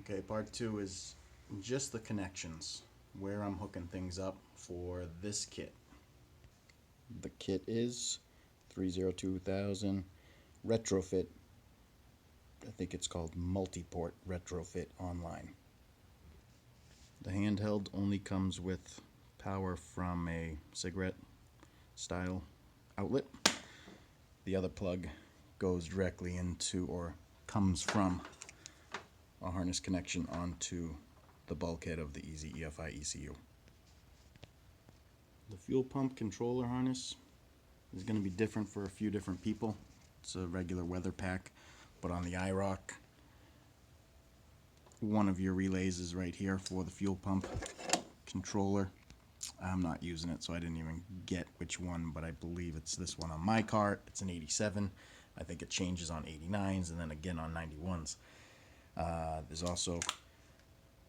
Okay, part 2 is just the connections, where I'm hooking things up for this kit. The kit is 302,000 retrofit. I think it's called multi-port retrofit online. The handheld only comes with power from a cigarette style outlet. The other plug goes directly into, or comes from, a harness connection onto the bulkhead of the Ez-Efi ECU. The fuel pump controller harness is going to be different for a few different people. It's a regular weather pack, but on the Iroc, one of your relays is right here for the fuel pump controller. I'm not using it, so I didn't even get which one, but I believe it's this one on my car. It's an 87. I think it changes on 89s and then again on 91s. There's also,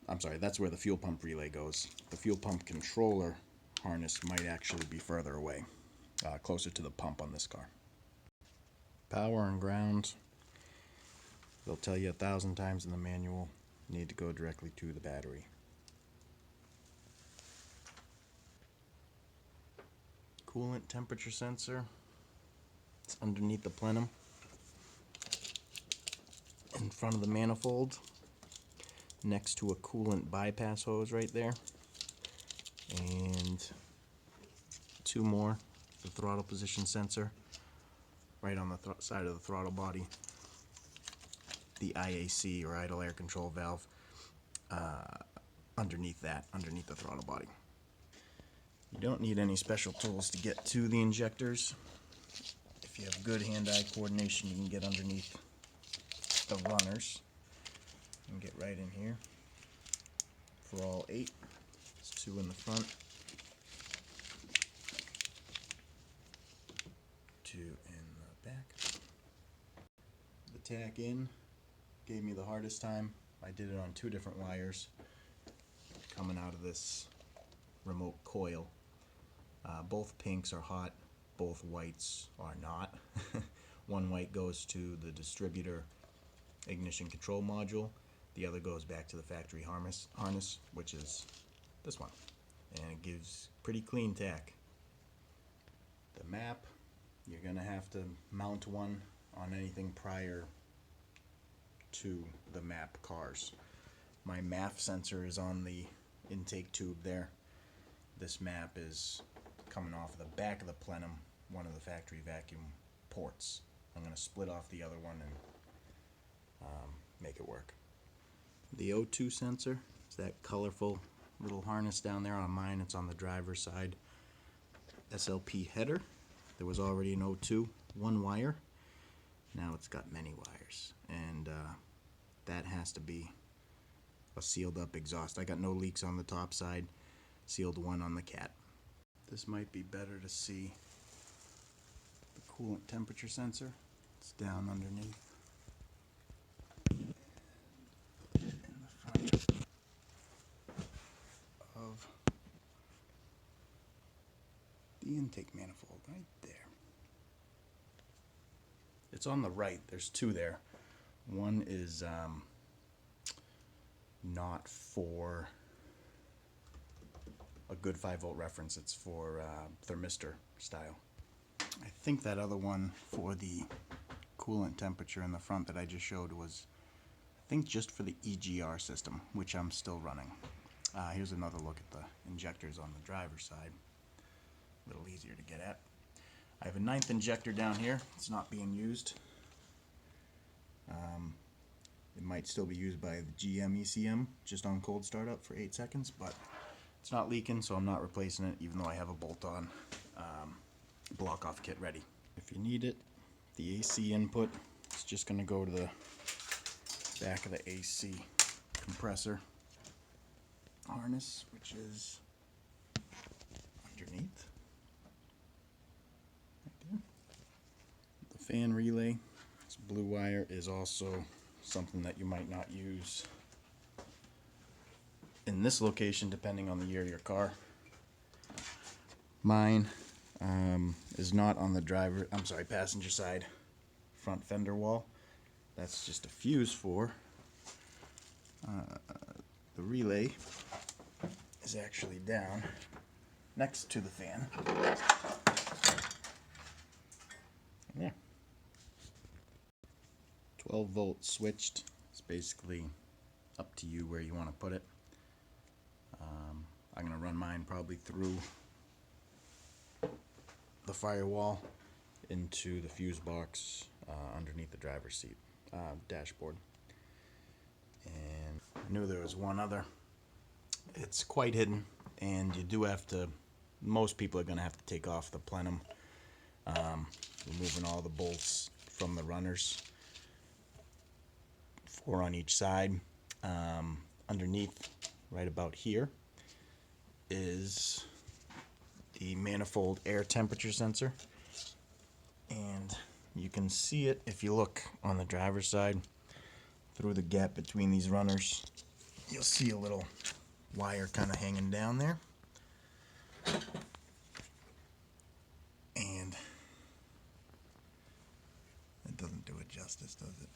I'm sorry, that's where the fuel pump relay goes. The fuel pump controller harness might actually be further away, closer to the pump on this car. Power and ground, they'll tell you 1,000 times in the manual, you need to go directly to the battery. Coolant temperature sensor, it's underneath the plenum, in front of the manifold, next to a coolant bypass hose right there, and two more, the throttle position sensor right on the side of the throttle body, the IAC or idle air control valve underneath the throttle body. You don't need any special tools to get to the injectors. If you have good hand-eye coordination, you can get underneath the runners and get right in here. For all 8, there's 2 in the front, 2 in the back. The tack in gave me the hardest time. I did it on 2 different wires coming out of this remote coil. Both pinks are hot, both whites are not. One white goes to the distributor ignition control module, the other goes back to the factory harness, which is this one, and it gives pretty clean tack. The map, you're gonna have to mount one on anything prior to the map cars. My MAF sensor is on the intake tube there. This map is coming off the back of the plenum, one of the factory vacuum ports. I'm going to split off the other one and make it work. The O2 sensor is that colorful little harness down there. On mine, it's on the driver's side. SLP header. There was already an O2, 1 wire. Now it's got many wires, and that has to be a sealed up exhaust. I got no leaks on the top side, sealed one on the cat. This might be better to see. The coolant temperature sensor, it's down underneath in the front of the intake manifold right there. It's on the right, there's 2 there. One is not for a good 5-volt reference, it's for thermistor style. I think that other one for the coolant temperature in the front that I just showed was, I think, just for the EGR system, which I'm still running. Here's another look at the injectors on the driver's side. A little easier to get at. I have a 9th injector down here. It's not being used. It might still be used by the GM ECM just on cold startup for 8 seconds, but it's not leaking, so I'm not replacing it, even though I have a bolt-on block-off kit ready. If you need it, the AC input is just going to go to the back of the AC compressor harness, which is underneath. Right there. The fan relay, this blue wire, is also something that you might not use in this location depending on the year of your car. Mine is not on the passenger side front fender wall. That's just a fuse for relay is actually down next to the fan. Yeah. 12 volt switched. It's basically up to you where you want to put it. I'm going to run mine probably through the firewall into the fuse box underneath the driver's seat dashboard. And I knew there was one other. It's quite hidden, and you do have to, most people are going to have to take off the plenum, removing all the bolts from the runners, 4 on each side. Underneath, right about here, is the manifold air temperature sensor, and you can see it if you look on the driver's side through the gap between these runners. You'll see a little wire kind of hanging down there, and it doesn't do it justice, does it?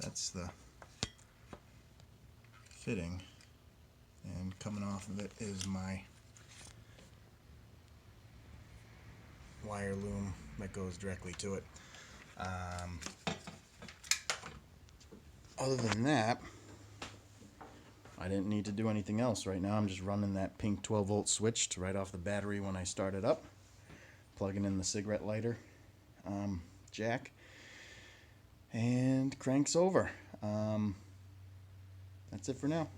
That's the fitting, and coming off of it is my wire loom that goes directly to it. Other than that, I didn't need to do anything else. Right now I'm just running that pink 12 volt switch right off the battery when I start it up, plugging in the cigarette lighter jack, and cranks over. That's it for now.